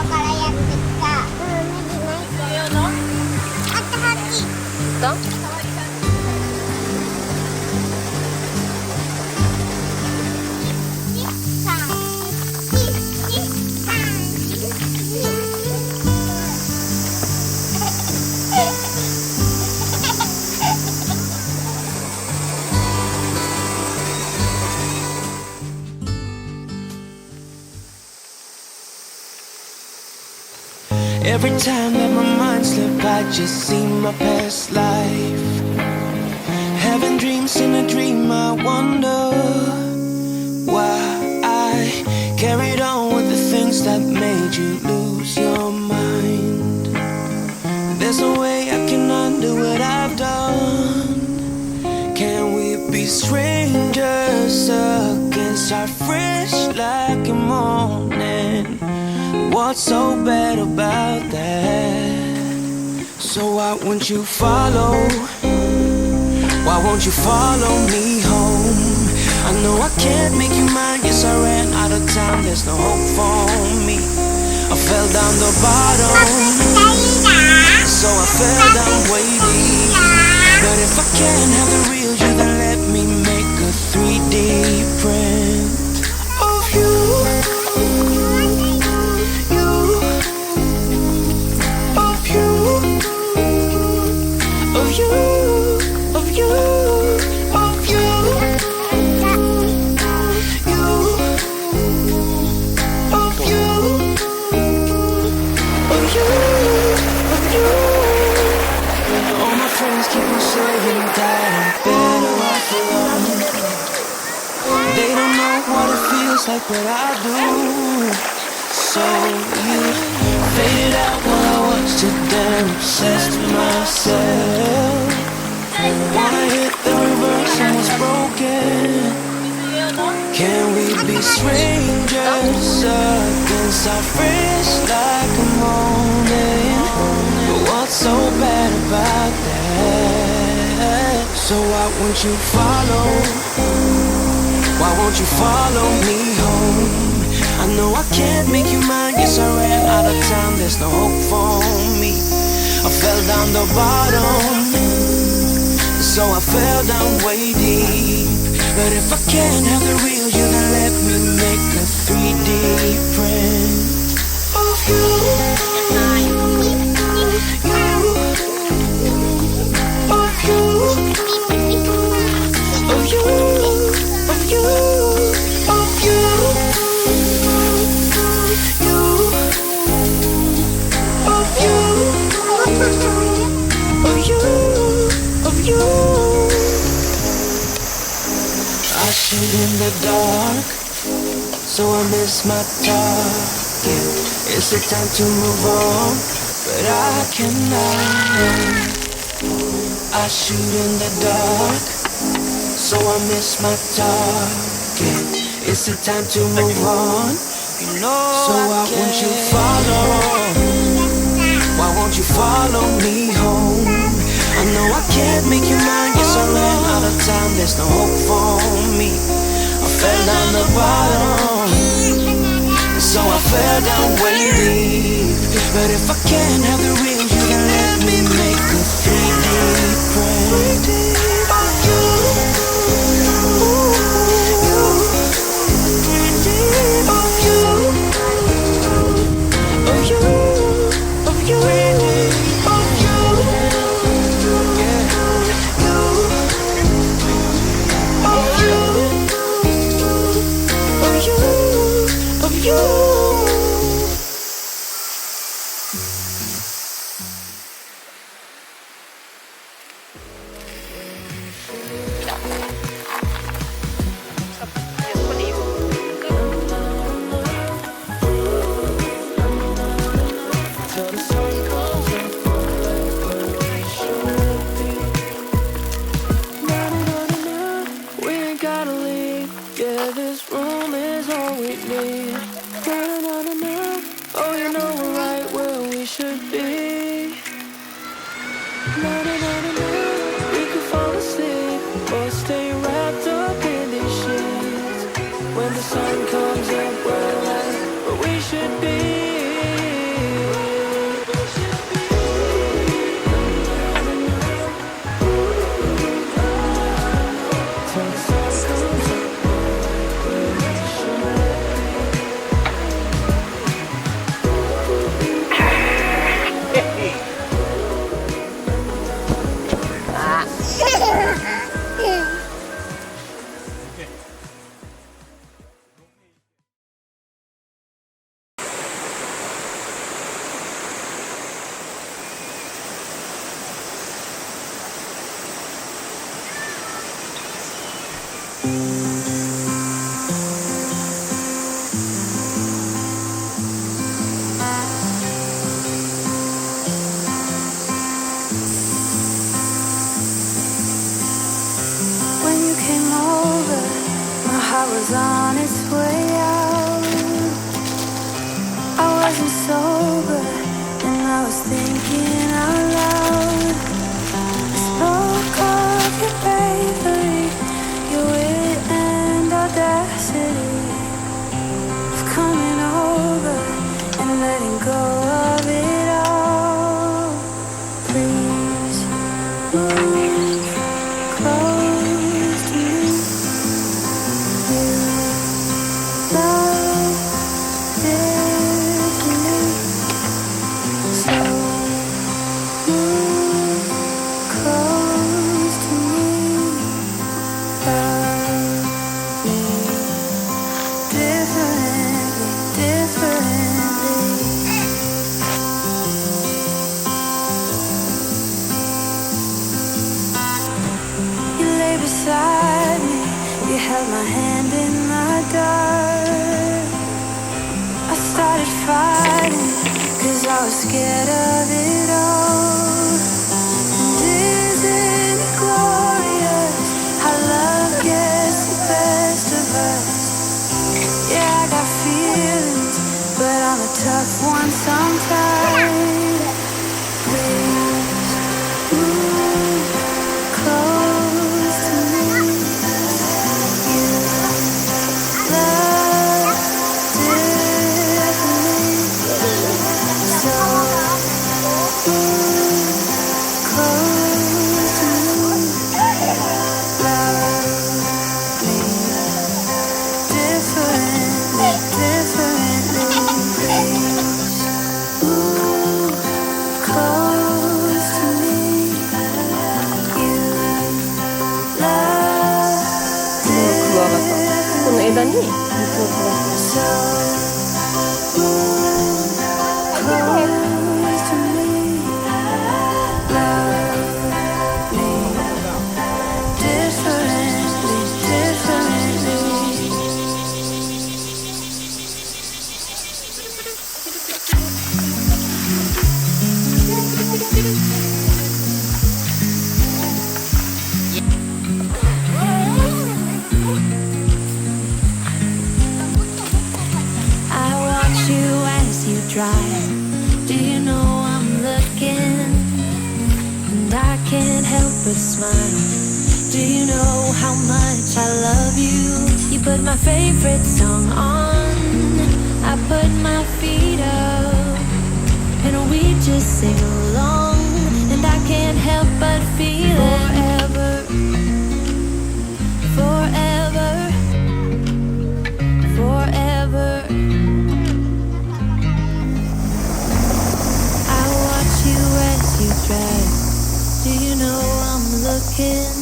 からやってきた。あったはっき。Every time that my mind slips, I just see my past life. Having dreams in a dream, I wonder why I carried on with the things that made you lose your mind. There's no way I can undo what I've done. Can we be strangers again? Start fresh like a morning. What's so bad about that? So why won't you follow? Why won't you follow me home? I know I can't make you mine. Yes, I ran out of time. There's no hope for me. I fell down the bottom, so I fell down waiting. But if I can't have the real you, then let me make a 3D print of you. Like what I do. So you faded out while I was too damn obsessed with myself. Wanna hit the reverse and it's broken. Can we be strangers again? Start fresh like a morning. But what's so bad about that? So why won't you follow? Why won't you follow me home? I know I can't make you mine. Yes, I ran out of time. There's no hope for me. I fell down the bottom, so I fell down way deep. But if I can't have the real you, then let me make a 3D print of you. Of you. Of you. You, of you, you, of you, of you, of you. I shoot in the dark, so I miss my target. It's the time to move on, but I cannot. I shoot in the dark, so I miss my target. It's the time to move on. You know, so why won't you follow? Why won't you follow me home? I know I can't make you mine. Yes, I ran out of time. There's no hope for me. I fell down the bottom, so I fell down way deep. But if I can't have the real you, then let me make a 3D print of you. When the sun comes up, we're like where we should be. was on its way out. I wasn't sober, and I was thinking out loud. I spoke of your bravery, your wit and audacity, of coming over and letting go of it all. Please move close to me. You love differently, so move close to me. Love me differently, differently. You lay beside me, you held my hand in the dark. I started fighting, 'cause I was scared of it all. And isn't it glorious how love gets the best of us? Yeah, I got feelings, but I'm a tough one sometimes. Please move close to me. You love differently, so move close to me. Love me differently, differently. Please move close to me. You love クワガタ。この枝に水を垂らす。 so move close to me. Love me differently, differently. I watch you as you drive. Do you know I'm looking? And I can't help but smile. Do you know how much I love you? You put my favorite song on. I put my feet up, and we just sing along. And I can't help but feel it. Forever, forever, forever. I watch you as you drive. Do you know I'm looking?